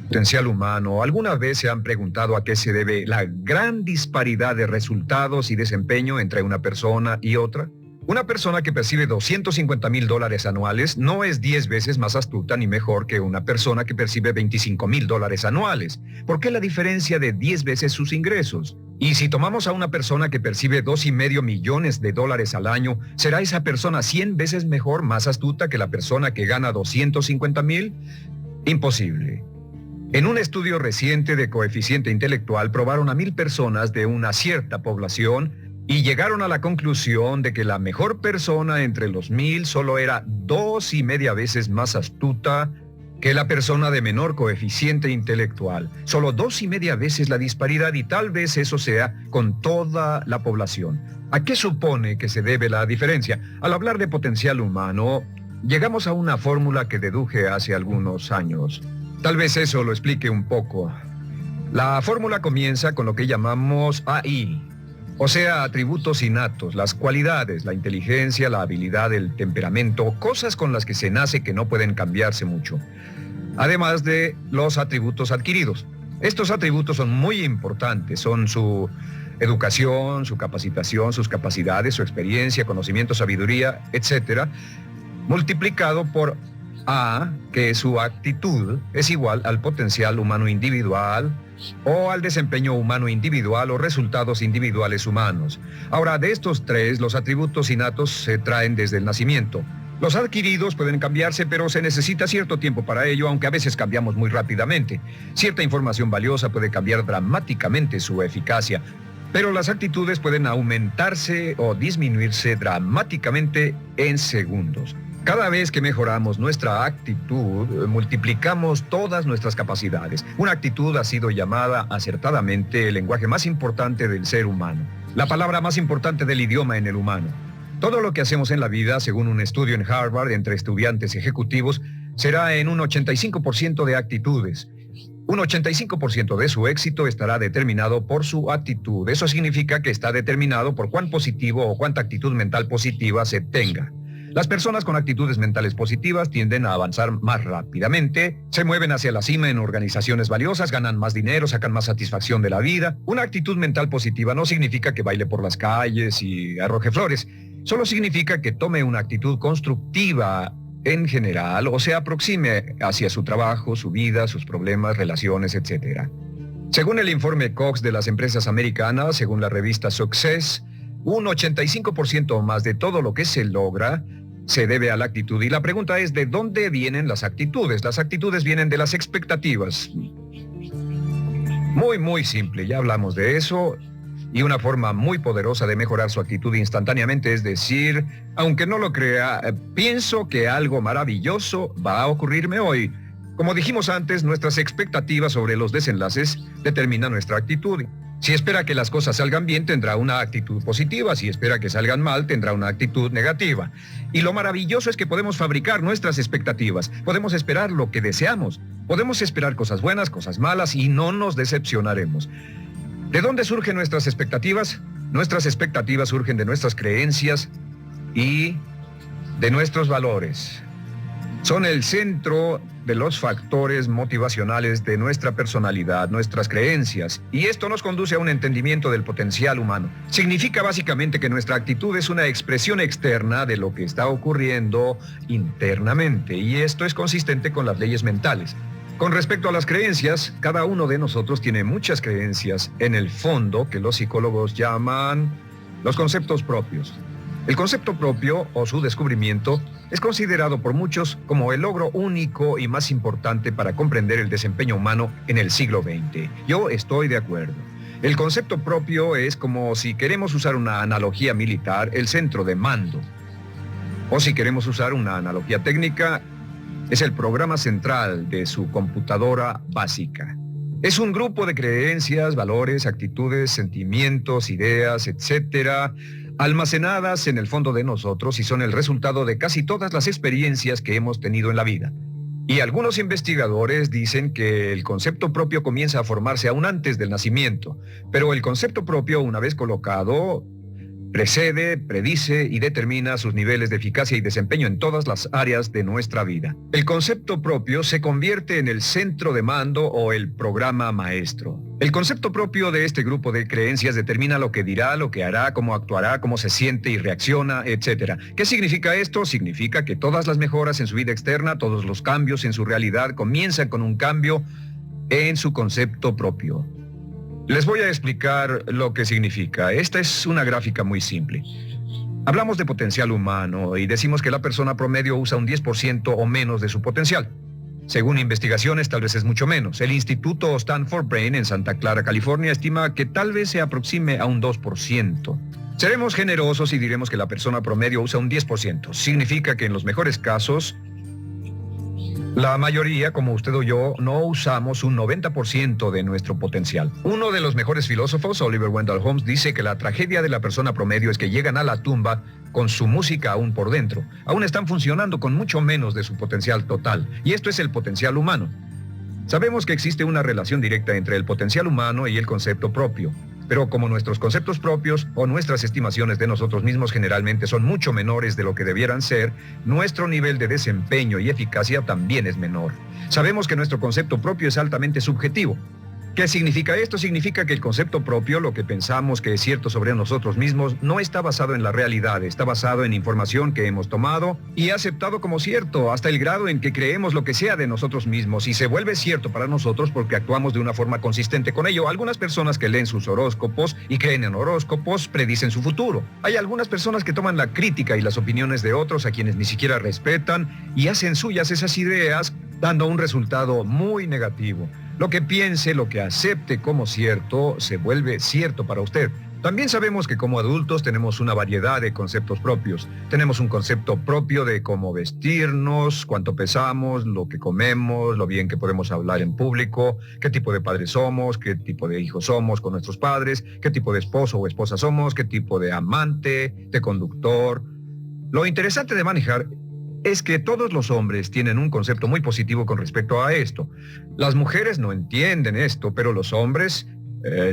Potencial humano. ¿Alguna vez se han preguntado a qué se debe la gran disparidad de resultados y desempeño entre una persona y otra? Una persona que percibe $250,000 anuales no es 10 veces más astuta ni mejor que una persona que percibe $25,000 anuales. ¿Por qué la diferencia de 10 veces sus ingresos? Y si tomamos a una persona que percibe $2,5 millones al año, ¿será esa persona 100 veces mejor, más astuta que la persona que gana $250,000? Imposible. En un estudio reciente de coeficiente intelectual probaron a 1,000 personas de una cierta población y llegaron a la conclusión de que la mejor persona entre los 1,000 solo era 2,5 veces más astuta que la persona de menor coeficiente intelectual. Solo 2,5 veces la disparidad, y tal vez eso sea con toda la población. ¿A qué supone que se debe la diferencia? Al hablar de potencial humano, llegamos a una fórmula que deduje hace algunos años. Tal vez eso lo explique un poco. La fórmula comienza con lo que llamamos AI, o sea, atributos innatos, las cualidades, la inteligencia, la habilidad, el temperamento, cosas con las que se nace que no pueden cambiarse mucho. Además de los atributos adquiridos. Estos atributos son muy importantes, son su educación, su capacitación, sus capacidades, su experiencia, conocimiento, sabiduría, etc., multiplicado por A, que su actitud es igual al potencial humano individual o al desempeño humano individual o resultados individuales humanos. Ahora, de estos tres, los atributos innatos se traen desde el nacimiento. Los adquiridos pueden cambiarse, pero se necesita cierto tiempo para ello, aunque a veces cambiamos muy rápidamente. Cierta información valiosa puede cambiar dramáticamente su eficacia, pero las actitudes pueden aumentarse o disminuirse dramáticamente en segundos. Cada vez que mejoramos nuestra actitud, multiplicamos todas nuestras capacidades. Una actitud ha sido llamada acertadamente el lenguaje más importante del ser humano, la palabra más importante del idioma en el humano. Todo lo que hacemos en la vida, según un estudio en Harvard entre estudiantes ejecutivos, será en un 85% de actitudes. Un 85% de su éxito estará determinado por su actitud. Eso significa que está determinado por cuán positivo o cuánta actitud mental positiva se tenga. Las personas con actitudes mentales positivas tienden a avanzar más rápidamente, se mueven hacia la cima en organizaciones valiosas, ganan más dinero, sacan más satisfacción de la vida. Una actitud mental positiva no significa que baile por las calles y arroje flores. Solo significa que tome una actitud constructiva en general o se aproxime hacia su trabajo, su vida, sus problemas, relaciones, etc. Según el informe Cox de las empresas americanas, según la revista Success, un 85% o más de todo lo que se logra se debe a la actitud. Y la pregunta es, ¿de dónde vienen las actitudes? Las actitudes vienen de las expectativas. Muy simple, ya hablamos de eso. Y una forma muy poderosa de mejorar su actitud instantáneamente es decir, aunque no lo crea, pienso que algo maravilloso va a ocurrirme hoy. Como dijimos antes, nuestras expectativas sobre los desenlaces determinan nuestra actitud. Si espera que las cosas salgan bien, tendrá una actitud positiva. Si espera que salgan mal, tendrá una actitud negativa. Y lo maravilloso es que podemos fabricar nuestras expectativas. Podemos esperar lo que deseamos. Podemos esperar cosas buenas, cosas malas, y no nos decepcionaremos. ¿De dónde surgen nuestras expectativas? Nuestras expectativas surgen de nuestras creencias y de nuestros valores. Son el centro de los factores motivacionales de nuestra personalidad, nuestras creencias, y esto nos conduce a un entendimiento del potencial humano. Significa básicamente que nuestra actitud es una expresión externa de lo que está ocurriendo internamente, y esto es consistente con las leyes mentales. Con respecto a las creencias, cada uno de nosotros tiene muchas creencias en el fondo que los psicólogos llaman los conceptos propios. El concepto propio o su descubrimiento es considerado por muchos como el logro único y más importante para comprender el desempeño humano en el siglo XX. Yo estoy de acuerdo. El concepto propio es como, si queremos usar una analogía militar, el centro de mando. O si queremos usar una analogía técnica, es el programa central de su computadora básica. Es un grupo de creencias, valores, actitudes, sentimientos, ideas, etcétera, almacenadas en el fondo de nosotros y son el resultado de casi todas las experiencias que hemos tenido en la vida. Y algunos investigadores dicen que el concepto propio comienza a formarse aún antes del nacimiento, pero el concepto propio, una vez colocado, Precede, predice y determina sus niveles de eficacia y desempeño en todas las áreas de nuestra vida. El concepto propio se convierte en el centro de mando o el programa maestro. El concepto propio de este grupo de creencias determina lo que dirá, lo que hará, cómo actuará, cómo se siente y reacciona, etc. ¿Qué significa esto? Significa que todas las mejoras en su vida externa, todos los cambios en su realidad comienzan con un cambio en su concepto propio. Les voy a explicar lo que significa. Esta es una gráfica muy simple. Hablamos de potencial humano y decimos que la persona promedio usa un 10% o menos de su potencial. Según investigaciones, tal vez es mucho menos. El Instituto Stanford Brain en Santa Clara, California, estima que tal vez se aproxime a un 2%. Seremos generosos y diremos que la persona promedio usa un 10%. Significa que en los mejores casos, la mayoría, como usted o yo, no usamos un 90% de nuestro potencial. Uno de los mejores filósofos, Oliver Wendell Holmes, dice que la tragedia de la persona promedio es que llegan a la tumba con su música aún por dentro. Aún están funcionando con mucho menos de su potencial total. Y esto es el potencial humano. Sabemos que existe una relación directa entre el potencial humano y el concepto propio. Pero como nuestros conceptos propios o nuestras estimaciones de nosotros mismos generalmente son mucho menores de lo que debieran ser, nuestro nivel de desempeño y eficacia también es menor. Sabemos que nuestro concepto propio es altamente subjetivo. ¿Qué significa esto? Significa que el concepto propio, lo que pensamos que es cierto sobre nosotros mismos, no está basado en la realidad, está basado en información que hemos tomado y aceptado como cierto, hasta el grado en que creemos lo que sea de nosotros mismos y se vuelve cierto para nosotros porque actuamos de una forma consistente con ello. Algunas personas que leen sus horóscopos y creen en horóscopos predicen su futuro. Hay algunas personas que toman la crítica y las opiniones de otros a quienes ni siquiera respetan y hacen suyas esas ideas, dando un resultado muy negativo. Lo que piense, lo que acepte como cierto, se vuelve cierto para usted. También sabemos que como adultos tenemos una variedad de conceptos propios. Tenemos un concepto propio de cómo vestirnos, cuánto pesamos, lo que comemos, lo bien que podemos hablar en público, qué tipo de padres somos, qué tipo de hijos somos con nuestros padres, qué tipo de esposo o esposa somos, qué tipo de amante, de conductor. Lo interesante de manejar es que todos los hombres tienen un concepto muy positivo con respecto a esto. Las mujeres no entienden esto, pero los hombres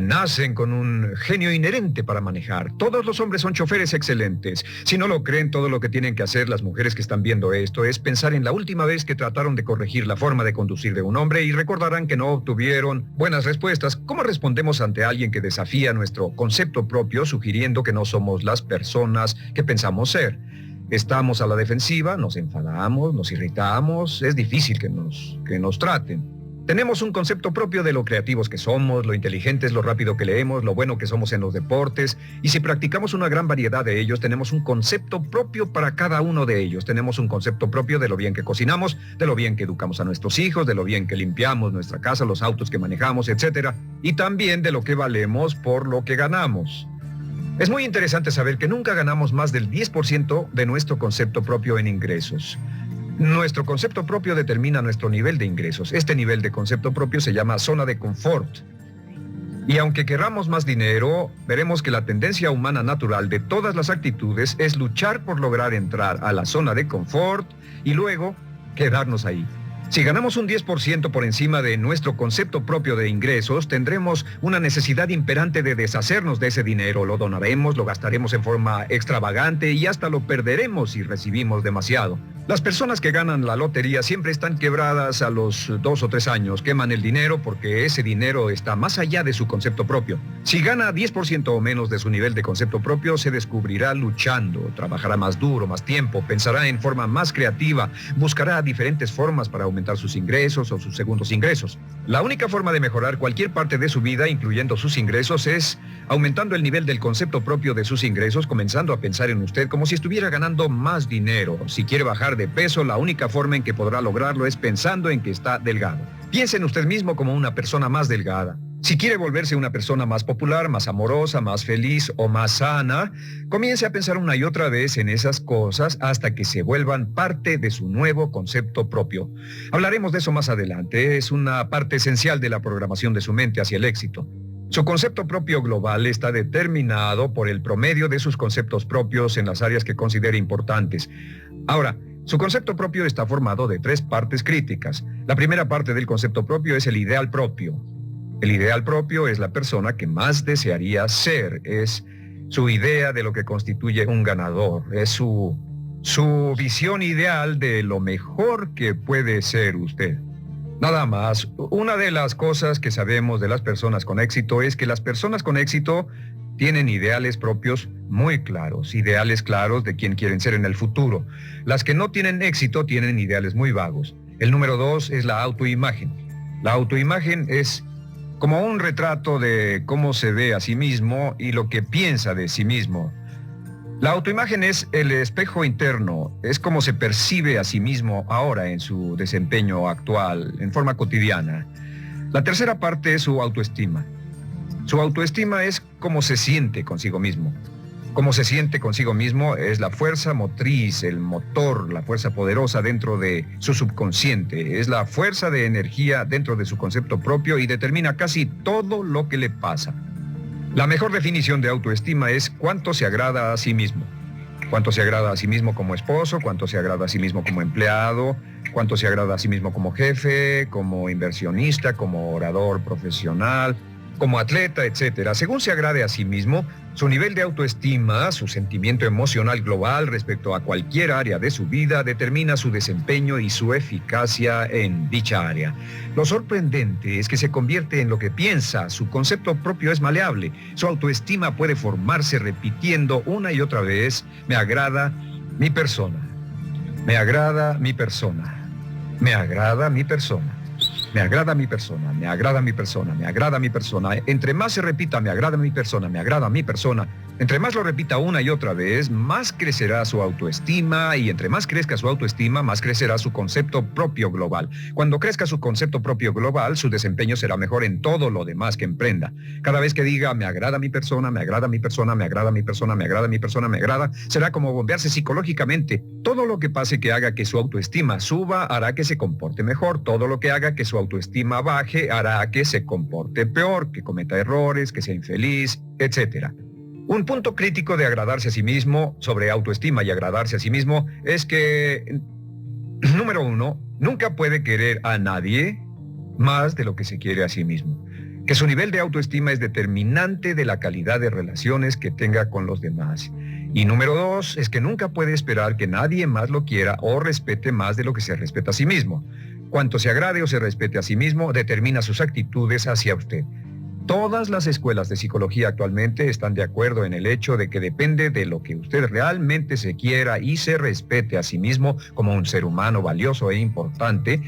nacen con un genio inherente para manejar. Todos los hombres son choferes excelentes. Si no lo creen, todo lo que tienen que hacer las mujeres que están viendo esto es pensar en la última vez que trataron de corregir la forma de conducir de un hombre y recordarán que no obtuvieron buenas respuestas. ¿Cómo respondemos ante alguien que desafía nuestro concepto propio, sugiriendo que no somos las personas que pensamos ser? Estamos a la defensiva, nos enfadamos, nos irritamos, es difícil que nos traten. Tenemos un concepto propio de lo creativos que somos, lo inteligentes, lo rápido que leemos, lo bueno que somos en los deportes, y si practicamos una gran variedad de ellos, tenemos un concepto propio para cada uno de ellos. Tenemos un concepto propio de lo bien que cocinamos, de lo bien que educamos a nuestros hijos, de lo bien que limpiamos nuestra casa, los autos que manejamos, etc. Y también de lo que valemos por lo que ganamos. Es muy interesante saber que nunca ganamos más del 10% de nuestro concepto propio en ingresos. Nuestro concepto propio determina nuestro nivel de ingresos. Este nivel de concepto propio se llama zona de confort. Y aunque querramos más dinero, veremos que la tendencia humana natural de todas las actitudes es luchar por lograr entrar a la zona de confort y luego quedarnos ahí. Si ganamos un 10% por encima de nuestro concepto propio de ingresos, tendremos una necesidad imperante de deshacernos de ese dinero. Lo donaremos, lo gastaremos en forma extravagante y hasta lo perderemos si recibimos demasiado. Las personas que ganan la lotería siempre están quebradas a los 2 o 3 años. Queman el dinero porque ese dinero está más allá de su concepto propio. Si gana 10% o menos de su nivel de concepto propio, se descubrirá luchando, trabajará más duro, más tiempo, pensará en forma más creativa, buscará diferentes formas para aumentar sus ingresos o sus segundos ingresos. La única forma de mejorar cualquier parte de su vida, incluyendo sus ingresos, es aumentando el nivel del concepto propio de sus ingresos, comenzando a pensar en usted como si estuviera ganando más dinero. Si quiere bajar de peso, la única forma en que podrá lograrlo es pensando en que está delgado. Piense en usted mismo como una persona más delgada. Si quiere volverse una persona más popular, más amorosa, más feliz o más sana, comience a pensar una y otra vez en esas cosas hasta que se vuelvan parte de su nuevo concepto propio. Hablaremos de eso más adelante. Es una parte esencial de la programación de su mente hacia el éxito. Su concepto propio global está determinado por el promedio de sus conceptos propios en las áreas que considere importantes. Ahora, su concepto propio está formado de 3 partes críticas. La primera parte del concepto propio es el ideal propio. El ideal propio es la persona que más desearía ser, es su idea de lo que constituye un ganador, es su visión ideal de lo mejor que puede ser usted. Nada más, una de las cosas que sabemos de las personas con éxito es que las personas con éxito tienen ideales propios muy claros, ideales claros de quién quieren ser en el futuro. Las que no tienen éxito tienen ideales muy vagos. El número 2 es la autoimagen. La autoimagen es como un retrato de cómo se ve a sí mismo y lo que piensa de sí mismo. La autoimagen es el espejo interno, es como se percibe a sí mismo ahora en su desempeño actual, en forma cotidiana. La tercera parte es su autoestima. Su autoestima es cómo se siente consigo mismo. Cómo se siente consigo mismo es la fuerza motriz, el motor, la fuerza poderosa dentro de su subconsciente. Es la fuerza de energía dentro de su concepto propio y determina casi todo lo que le pasa. La mejor definición de autoestima es cuánto se agrada a sí mismo. Cuánto se agrada a sí mismo como esposo, cuánto se agrada a sí mismo como empleado, cuánto se agrada a sí mismo como jefe, como inversionista, como orador profesional, como atleta, etcétera. Según se agrade a sí mismo, su nivel de autoestima, su sentimiento emocional global respecto a cualquier área de su vida determina su desempeño y su eficacia en dicha área. Lo sorprendente es que se convierte en lo que piensa, su concepto propio es maleable, su autoestima puede formarse repitiendo una y otra vez, me agrada mi persona, me agrada mi persona, me agrada mi persona. Me agrada mi persona, me agrada mi persona, me agrada mi persona. Entre más se repita, me agrada mi persona, me agrada mi persona. Entre más lo repita una y otra vez, más crecerá su autoestima y entre más crezca su autoestima, más crecerá su concepto propio global. Cuando crezca su concepto propio global, su desempeño será mejor en todo lo demás que emprenda. Cada vez que diga, me agrada mi persona, me agrada mi persona, me agrada mi persona, me agrada mi persona, me agrada, será como bombearse psicológicamente. Todo lo que pase que haga que su autoestima suba, hará que se comporte mejor. Todo lo que haga que su autoestima baje, hará que se comporte peor, que cometa errores, que sea infeliz, etc. Un punto crítico de agradarse a sí mismo, sobre autoestima y agradarse a sí mismo, es que, número 1, nunca puede querer a nadie más de lo que se quiere a sí mismo. Que su nivel de autoestima es determinante de la calidad de relaciones que tenga con los demás. Y número 2, es que nunca puede esperar que nadie más lo quiera o respete más de lo que se respeta a sí mismo. Cuanto se agrade o se respete a sí mismo, determina sus actitudes hacia usted. Todas las escuelas de psicología actualmente están de acuerdo en el hecho de que depende de lo que usted realmente se quiera y se respete a sí mismo como un ser humano valioso e importante,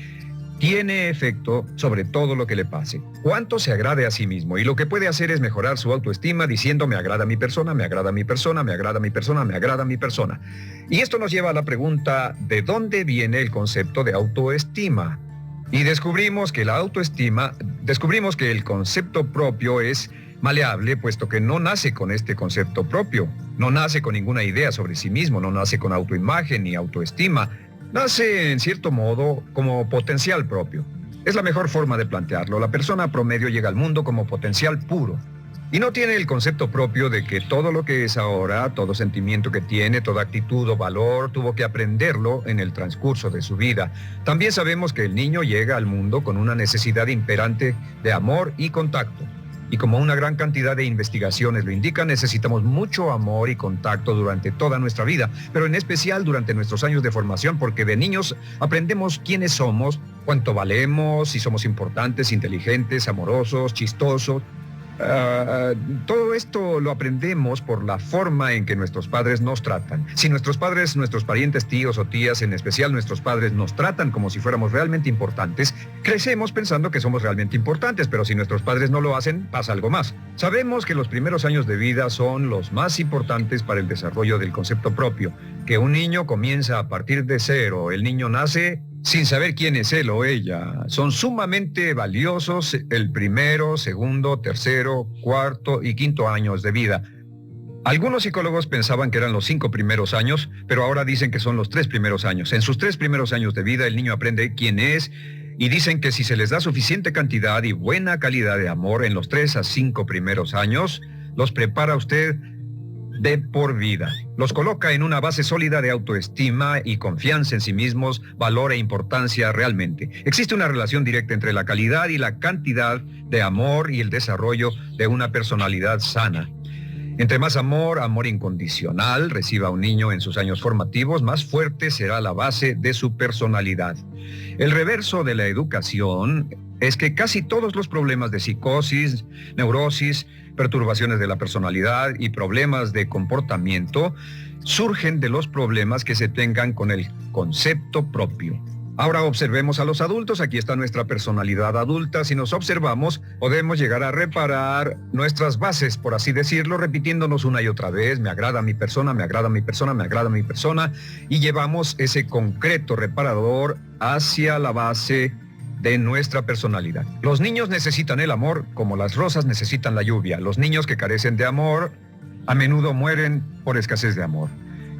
tiene efecto sobre todo lo que le pase. Cuánto se agrade a sí mismo y lo que puede hacer es mejorar su autoestima diciendo me agrada mi persona, me agrada mi persona, me agrada mi persona, me agrada mi persona. Y esto nos lleva a la pregunta, ¿de dónde viene el concepto de autoestima? Y descubrimos que el concepto propio es maleable, puesto que no nace con este concepto propio, no nace con ninguna idea sobre sí mismo, no nace con autoimagen ni autoestima, nace en cierto modo como potencial propio. Es la mejor forma de plantearlo. La persona promedio llega al mundo como potencial puro. Y no tiene el concepto propio de que todo lo que es ahora, todo sentimiento que tiene, toda actitud o valor, tuvo que aprenderlo en el transcurso de su vida. También sabemos que el niño llega al mundo con una necesidad imperante de amor y contacto. Y como una gran cantidad de investigaciones lo indican, necesitamos mucho amor y contacto durante toda nuestra vida, pero en especial durante nuestros años de formación, porque de niños aprendemos quiénes somos, cuánto valemos, si somos importantes, inteligentes, amorosos, chistosos. Todo esto lo aprendemos por la forma en que nuestros padres nos tratan. Si nuestros padres, nuestros parientes, tíos o tías, en especial nuestros padres, nos tratan como si fuéramos realmente importantes, crecemos pensando que somos realmente importantes, pero si nuestros padres no lo hacen, pasa algo más. Sabemos que los primeros años de vida son los más importantes para el desarrollo del concepto propio, que un niño comienza a partir de cero. El niño nace sin saber quién es él o ella. Son sumamente valiosos el primero, segundo, tercero, cuarto y quinto años de vida. Algunos psicólogos pensaban que eran los 5 primeros años, pero ahora dicen que son los 3 primeros años. En sus 3 primeros años de vida el niño aprende quién es y dicen que si se les da suficiente cantidad y buena calidad de amor en los 3 a 5 primeros años, los prepara usted de por vida. Los coloca en una base sólida de autoestima y confianza en sí mismos, valor e importancia realmente. Existe una relación directa entre la calidad y la cantidad de amor y el desarrollo de una personalidad sana. Entre más amor, amor incondicional, reciba un niño en sus años formativos, más fuerte será la base de su personalidad. El reverso de la educación es que casi todos los problemas de psicosis, neurosis, perturbaciones de la personalidad y problemas de comportamiento surgen de los problemas que se tengan con el concepto propio. Ahora observemos a los adultos. Aquí está nuestra personalidad adulta. Si nos observamos, podemos llegar a reparar nuestras bases, por así decirlo, repitiéndonos una y otra vez: me agrada mi persona, me agrada mi persona, me agrada mi persona, y llevamos ese concreto reparador hacia la base de nuestra personalidad. Los niños necesitan el amor como las rosas necesitan la lluvia. Los niños que carecen de amor a menudo mueren por escasez de amor.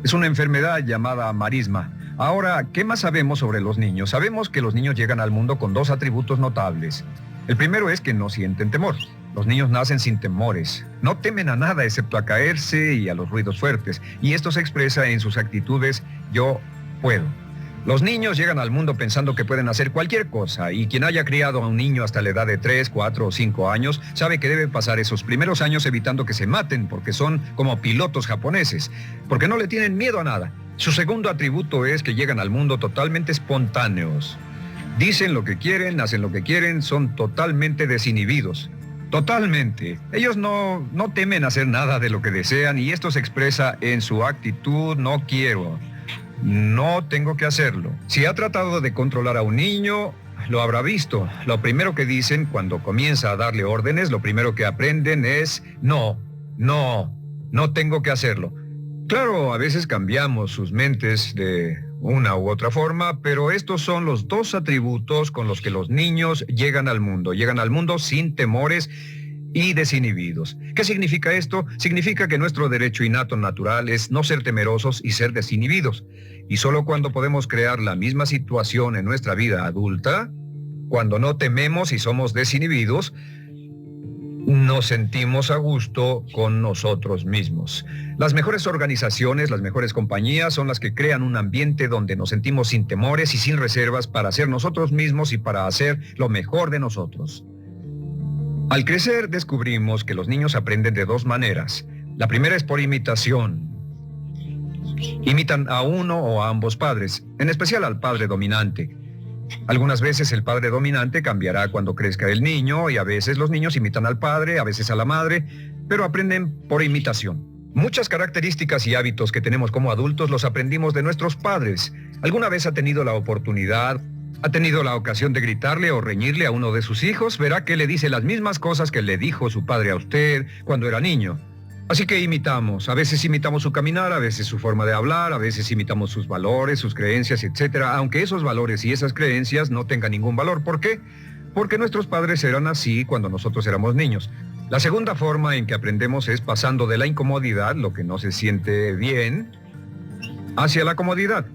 Es una enfermedad llamada marisma. Ahora, ¿qué más sabemos sobre los niños? Sabemos que los niños llegan al mundo con dos atributos notables. El primero es que no sienten temor. Los niños nacen sin temores. No temen a nada excepto a caerse y a los ruidos fuertes. Y esto se expresa en sus actitudes: yo puedo. Los niños llegan al mundo pensando que pueden hacer cualquier cosa, y quien haya criado a un niño hasta la edad de 3, 4 o 5 años sabe que debe pasar esos primeros años evitando que se maten, porque son como pilotos japoneses, porque no le tienen miedo a nada. Su segundo atributo es que llegan al mundo totalmente espontáneos. Dicen lo que quieren, hacen lo que quieren, son totalmente desinhibidos. Totalmente. Ellos no temen hacer nada de lo que desean, y esto se expresa en su actitud: no quiero. No tengo que hacerlo. Si ha tratado de controlar a un niño, lo habrá visto. Lo primero que dicen cuando comienza a darle órdenes, lo primero que aprenden es: no tengo que hacerlo. Claro, a veces cambiamos sus mentes de una u otra forma, pero estos son los dos atributos con los que los niños llegan al mundo. Llegan al mundo sin temores y desinhibidos. ¿Qué significa esto? Significa que nuestro derecho innato natural es no ser temerosos y ser desinhibidos. Y solo cuando podemos crear la misma situación en nuestra vida adulta, cuando no tememos y somos desinhibidos, nos sentimos a gusto con nosotros mismos. Las mejores organizaciones, las mejores compañías son las que crean un ambiente donde nos sentimos sin temores y sin reservas para ser nosotros mismos y para hacer lo mejor de nosotros. Al crecer descubrimos que los niños aprenden de dos maneras. La primera es por imitación. Imitan a uno o a ambos padres, en especial al padre dominante. Algunas veces el padre dominante cambiará cuando crezca el niño, y a veces los niños imitan al padre, a veces a la madre, pero aprenden por imitación. Muchas características y hábitos que tenemos como adultos los aprendimos de nuestros padres. ¿Alguna vez ha tenido la ocasión de gritarle o reñirle a uno de sus hijos? Verá que le dice las mismas cosas que le dijo su padre a usted cuando era niño. Así que imitamos. A veces imitamos su caminar, a veces su forma de hablar, a veces imitamos sus valores, sus creencias, etc. Aunque esos valores y esas creencias no tengan ningún valor. ¿Por qué? Porque nuestros padres eran así cuando nosotros éramos niños. La segunda forma en que aprendemos es pasando de la incomodidad, lo que no se siente bien, hacia la comodidad.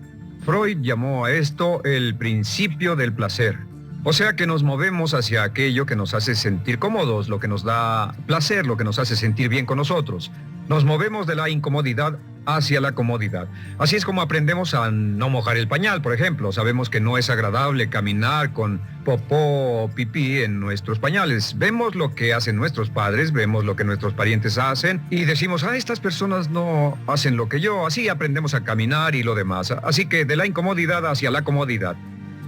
Freud llamó a esto el principio del placer. O sea que nos movemos hacia aquello que nos hace sentir cómodos, lo que nos da placer, lo que nos hace sentir bien con nosotros. Nos movemos de la incomodidad hacia la comodidad. Así es como aprendemos a no mojar el pañal, por ejemplo. Sabemos que no es agradable caminar con popó o pipí en nuestros pañales. Vemos lo que hacen nuestros padres, vemos lo que nuestros parientes hacen y decimos: estas personas no hacen lo que yo. Así aprendemos a caminar y lo demás. Así que de la incomodidad hacia la comodidad.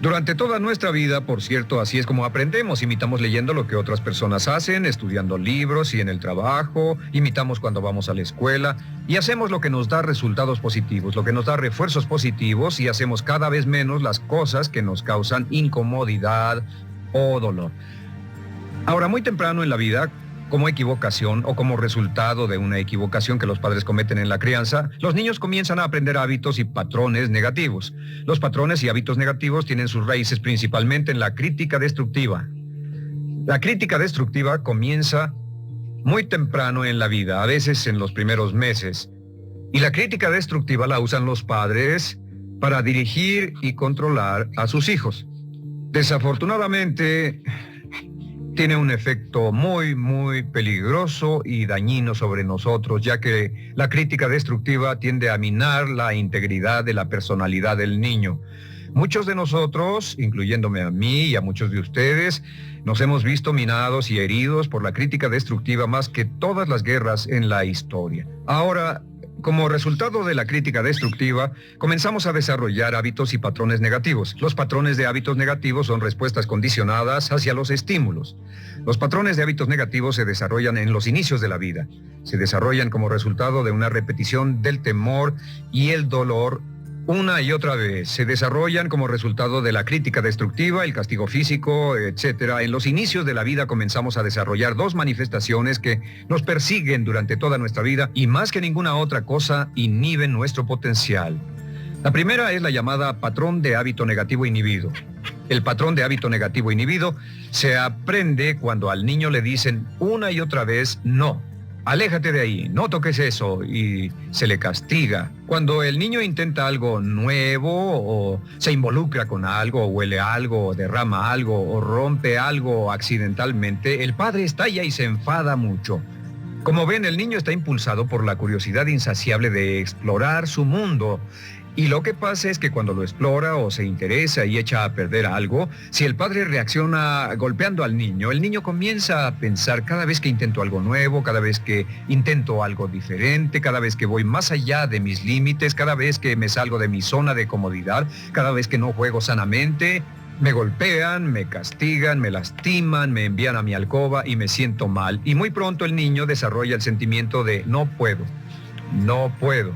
Durante toda nuestra vida, por cierto, así es como aprendemos. Imitamos leyendo lo que otras personas hacen, estudiando libros y en el trabajo, imitamos cuando vamos a la escuela y hacemos lo que nos da resultados positivos, lo que nos da refuerzos positivos, y hacemos cada vez menos las cosas que nos causan incomodidad o dolor. Ahora, muy temprano en la vida, como equivocación o como resultado de una equivocación que los padres cometen en la crianza, los niños comienzan a aprender hábitos y patrones negativos. Los patrones y hábitos negativos tienen sus raíces principalmente en la crítica destructiva. La crítica destructiva comienza muy temprano en la vida, a veces en los primeros meses. Y la crítica destructiva la usan los padres para dirigir y controlar a sus hijos. Desafortunadamente, tiene un efecto muy, muy peligroso y dañino sobre nosotros, ya que la crítica destructiva tiende a minar la integridad de la personalidad del niño. Muchos de nosotros, incluyéndome a mí y a muchos de ustedes, nos hemos visto minados y heridos por la crítica destructiva más que todas las guerras en la historia. Ahora, como resultado de la crítica destructiva, comenzamos a desarrollar hábitos y patrones negativos. Los patrones de hábitos negativos son respuestas condicionadas hacia los estímulos. Los patrones de hábitos negativos se desarrollan en los inicios de la vida. Se desarrollan como resultado de una repetición del temor y el dolor una y otra vez. Se desarrollan como resultado de la crítica destructiva, el castigo físico, etc. En los inicios de la vida comenzamos a desarrollar dos manifestaciones que nos persiguen durante toda nuestra vida y más que ninguna otra cosa inhiben nuestro potencial. La primera es la llamada patrón de hábito negativo inhibido. El patrón de hábito negativo inhibido se aprende cuando al niño le dicen una y otra vez no. Aléjate de ahí, no toques eso, y se le castiga. Cuando el niño intenta algo nuevo o se involucra con algo, o huele algo, o derrama algo, o rompe algo accidentalmente, el padre estalla y se enfada mucho. Como ven, el niño está impulsado por la curiosidad insaciable de explorar su mundo. Y lo que pasa es que cuando lo explora o se interesa y echa a perder algo, si el padre reacciona golpeando al niño, el niño comienza a pensar cada vez que intento algo nuevo, cada vez que intento algo diferente, cada vez que voy más allá de mis límites, cada vez que me salgo de mi zona de comodidad, cada vez que no juego sanamente, me golpean, me castigan, me lastiman, me envían a mi alcoba y me siento mal. Y muy pronto el niño desarrolla el sentimiento de no puedo, no puedo.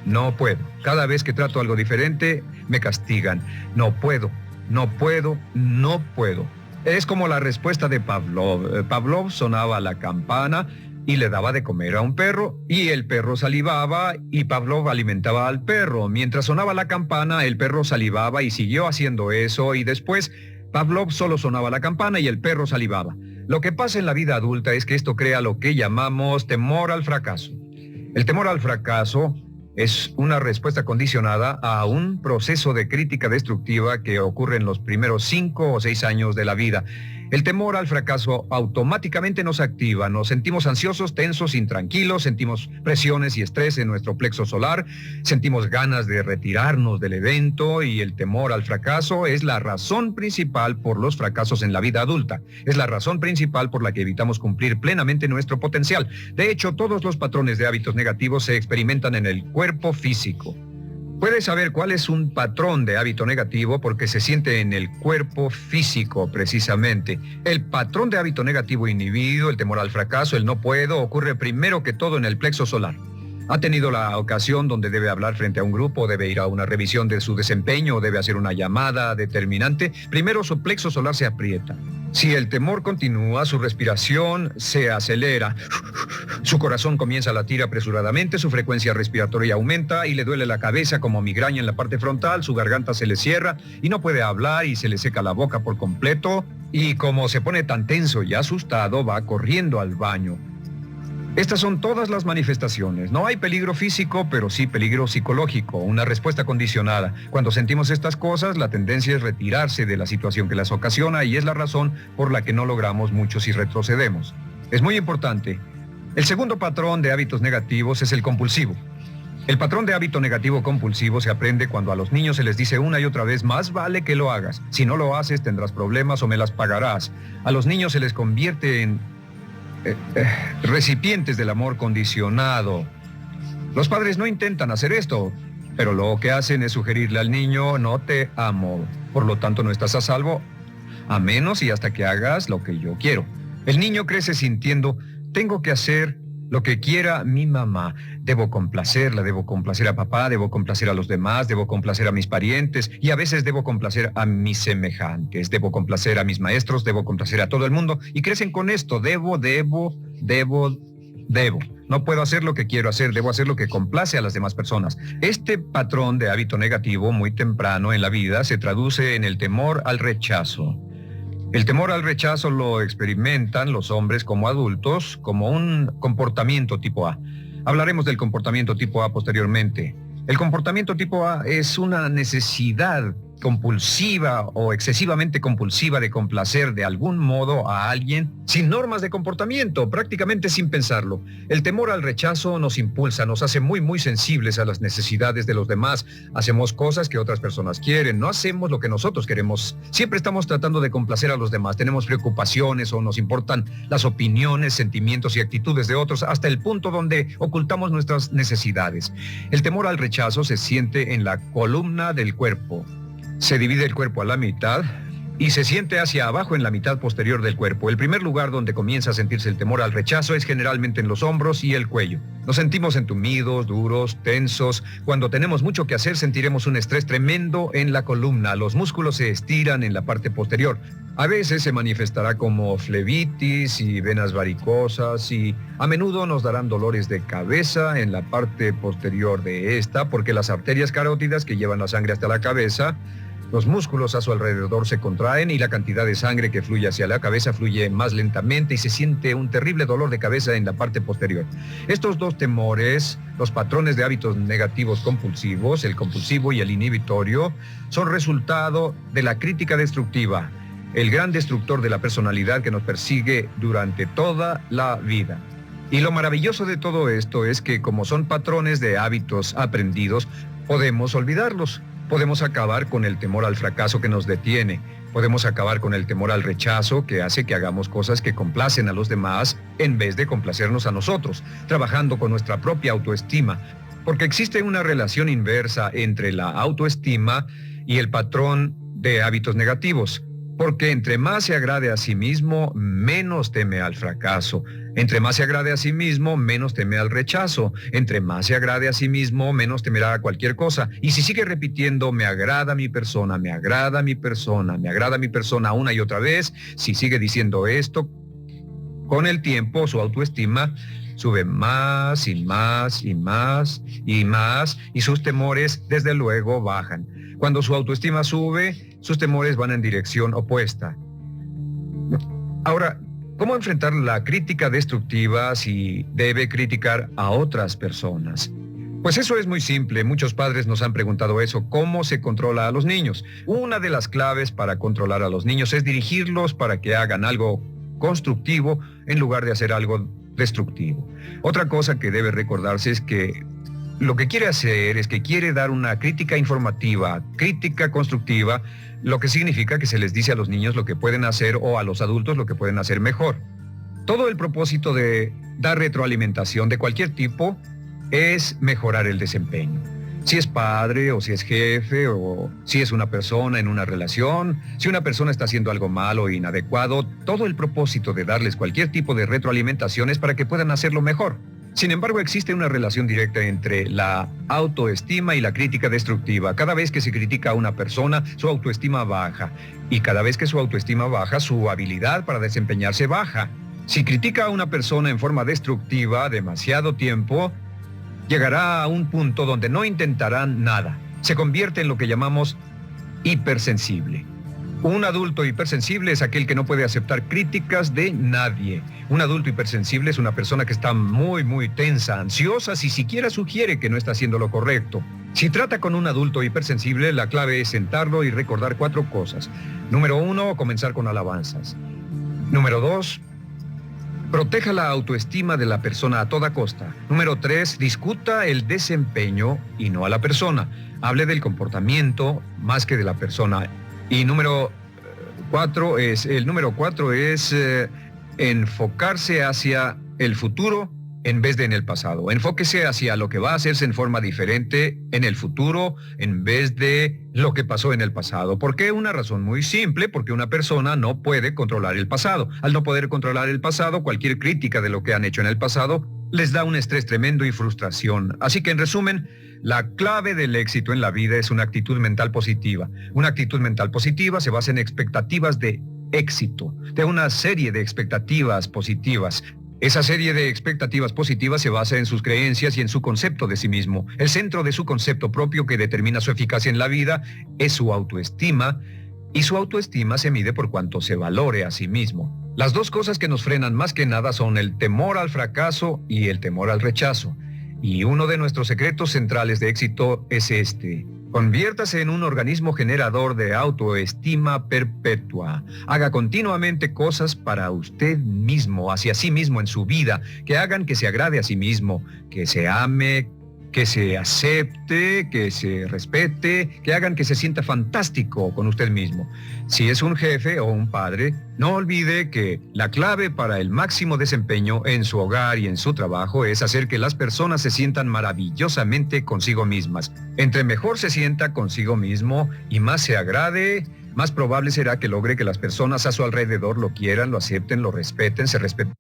No puedo. Cada vez que trato algo diferente, me castigan. No puedo, no puedo, no puedo. Es como la respuesta de Pavlov. Pavlov sonaba la campana y le daba de comer a un perro, y el perro salivaba y Pavlov alimentaba al perro. Mientras sonaba la campana, el perro salivaba y siguió haciendo eso, y después Pavlov solo sonaba la campana y el perro salivaba. Lo que pasa en la vida adulta es que esto crea lo que llamamos temor al fracaso. El temor al fracaso es una respuesta condicionada a un proceso de crítica destructiva que ocurre en los primeros 5 o 6 años de la vida. El temor al fracaso automáticamente nos activa, nos sentimos ansiosos, tensos, intranquilos, sentimos presiones y estrés en nuestro plexo solar, sentimos ganas de retirarnos del evento, y el temor al fracaso es la razón principal por los fracasos en la vida adulta. Es la razón principal por la que evitamos cumplir plenamente nuestro potencial. De hecho, todos los patrones de hábitos negativos se experimentan en el cuerpo físico. Puedes saber cuál es un patrón de hábito negativo porque se siente en el cuerpo físico, precisamente. El patrón de hábito negativo inhibido, el temor al fracaso, el no puedo, ocurre primero que todo en el plexo solar. ¿Ha tenido la ocasión donde debe hablar frente a un grupo, debe ir a una revisión de su desempeño o debe hacer una llamada determinante? Primero su plexo solar se aprieta. Si el temor continúa, su respiración se acelera. Su corazón comienza a latir apresuradamente, su frecuencia respiratoria aumenta y le duele la cabeza como migraña en la parte frontal, su garganta se le cierra y no puede hablar y se le seca la boca por completo. Y como se pone tan tenso y asustado, va corriendo al baño. Estas son todas las manifestaciones. No hay peligro físico, pero sí peligro psicológico, una respuesta condicionada. Cuando sentimos estas cosas, la tendencia es retirarse de la situación que las ocasiona y es la razón por la que no logramos mucho si retrocedemos. Es muy importante. El segundo patrón de hábitos negativos es el compulsivo. El patrón de hábito negativo compulsivo se aprende cuando a los niños se les dice una y otra vez, más vale que lo hagas. Si no lo haces, tendrás problemas o me las pagarás. A los niños se les convierte en recipientes del amor condicionado. Los padres no intentan hacer esto, pero lo que hacen es sugerirle al niño, no te amo, por lo tanto no estás a salvo, a menos y hasta que hagas lo que yo quiero. El niño crece sintiendo, tengo que hacer lo que quiera mi mamá. Debo complacerla, debo complacer a papá, debo complacer a los demás, debo complacer a mis parientes y a veces debo complacer a mis semejantes, debo complacer a mis maestros, debo complacer a todo el mundo y crecen con esto, debo. No puedo hacer lo que quiero hacer, debo hacer lo que complace a las demás personas. Este patrón de hábito negativo muy temprano en la vida se traduce en el temor al rechazo. El temor al rechazo lo experimentan los hombres como adultos como un comportamiento tipo A. Hablaremos del comportamiento tipo A posteriormente. El comportamiento tipo A es una necesidad compulsiva o excesivamente compulsiva de complacer de algún modo a alguien sin normas de comportamiento, prácticamente sin pensarlo. El temor al rechazo nos impulsa, nos hace muy sensibles a las necesidades de los demás. Hacemos cosas que otras personas quieren, no hacemos lo que nosotros queremos. Siempre estamos tratando de complacer a los demás. Tenemos preocupaciones o nos importan las opiniones, sentimientos y actitudes de otros hasta el punto donde ocultamos nuestras necesidades. El temor al rechazo se siente en la columna del cuerpo. Se divide el cuerpo a la mitad y se siente hacia abajo en la mitad posterior del cuerpo. El primer lugar donde comienza a sentirse el temor al rechazo es generalmente en los hombros y el cuello. Nos sentimos entumidos, duros, tensos. Cuando tenemos mucho que hacer, sentiremos un estrés tremendo en la columna. Los músculos se estiran en la parte posterior. A veces se manifestará como flebitis y venas varicosas y a menudo nos darán dolores de cabeza en la parte posterior de esta porque las arterias carótidas que llevan la sangre hasta la cabeza, los músculos a su alrededor se contraen y la cantidad de sangre que fluye hacia la cabeza fluye más lentamente y se siente un terrible dolor de cabeza en la parte posterior. Estos dos temores, los patrones de hábitos negativos compulsivos, el compulsivo y el inhibitorio, son resultado de la crítica destructiva, el gran destructor de la personalidad que nos persigue durante toda la vida. Y lo maravilloso de todo esto es que como son patrones de hábitos aprendidos, podemos olvidarlos. Podemos acabar con el temor al fracaso que nos detiene. Podemos acabar con el temor al rechazo que hace que hagamos cosas que complacen a los demás en vez de complacernos a nosotros, trabajando con nuestra propia autoestima. Porque existe una relación inversa entre la autoestima y el patrón de hábitos negativos. Porque entre más se agrade a sí mismo, menos teme al fracaso. Entre más se agrade a sí mismo, menos teme al rechazo. Entre más se agrade a sí mismo, menos temerá a cualquier cosa. Y si sigue repitiendo, me agrada mi persona, me agrada mi persona, me agrada mi persona una y otra vez, si sigue diciendo esto, con el tiempo su autoestima sube más y más y más y más y sus temores desde luego bajan. Cuando su autoestima sube, sus temores van en dirección opuesta. Ahora, ¿cómo enfrentar la crítica destructiva si debe criticar a otras personas? Pues eso es muy simple. Muchos padres nos han preguntado eso. ¿Cómo se controla a los niños? Una de las claves para controlar a los niños es dirigirlos para que hagan algo constructivo en lugar de hacer algo destructivo. Otra cosa que debe recordarse es que lo que quiere hacer es que quiere dar una crítica informativa, crítica constructiva, lo que significa que se les dice a los niños lo que pueden hacer o a los adultos lo que pueden hacer mejor. Todo el propósito de dar retroalimentación de cualquier tipo es mejorar el desempeño. Si es padre o si es jefe o si es una persona en una relación, si una persona está haciendo algo malo o inadecuado, todo el propósito de darles cualquier tipo de retroalimentación es para que puedan hacerlo mejor. Sin embargo, existe una relación directa entre la autoestima y la crítica destructiva. Cada vez que se critica a una persona, su autoestima baja. Y cada vez que su autoestima baja, su habilidad para desempeñarse baja. Si critica a una persona en forma destructiva demasiado tiempo, llegará a un punto donde no intentarán nada. Se convierte en lo que llamamos hipersensible. Un adulto hipersensible es aquel que no puede aceptar críticas de nadie. Un adulto hipersensible es una persona que está muy tensa, ansiosa, si siquiera sugiere que no está haciendo lo correcto. Si trata con un adulto hipersensible, la clave es sentarlo y recordar 4 cosas. Número 1, comenzar con alabanzas. Número 2, proteja la autoestima de la persona a toda costa. Número 3, discuta el desempeño y no a la persona. Hable del comportamiento más que de la persona. Y número 4 es enfocarse hacia el futuro en vez de en el pasado. Enfóquese hacia lo que va a hacerse en forma diferente en el futuro en vez de lo que pasó en el pasado. ¿Por qué? Una razón muy simple, porque una persona no puede controlar el pasado. Al no poder controlar el pasado, cualquier crítica de lo que han hecho en el pasado les da un estrés tremendo y frustración. Así que en resumen, la clave del éxito en la vida es una actitud mental positiva. Una actitud mental positiva se basa en expectativas de éxito, de una serie de expectativas positivas. Esa serie de expectativas positivas se basa en sus creencias y en su concepto de sí mismo. El centro de su concepto propio que determina su eficacia en la vida es su autoestima, y su autoestima se mide por cuanto se valore a sí mismo. Las dos cosas que nos frenan más que nada son el temor al fracaso y el temor al rechazo. Y uno de nuestros secretos centrales de éxito es este: Conviértase en un organismo generador de autoestima perpetua. Haga continuamente cosas para usted mismo, hacia sí mismo en su vida, que hagan que se agrade a sí mismo, que se ame, que se acepte, que se respete, que hagan que se sienta fantástico con usted mismo. Si es un jefe o un padre, no olvide que la clave para el máximo desempeño en su hogar y en su trabajo es hacer que las personas se sientan maravillosamente consigo mismas. Entre mejor se sienta consigo mismo y más se agrade, más probable será que logre que las personas a su alrededor lo quieran, lo acepten, lo respeten, se respeten.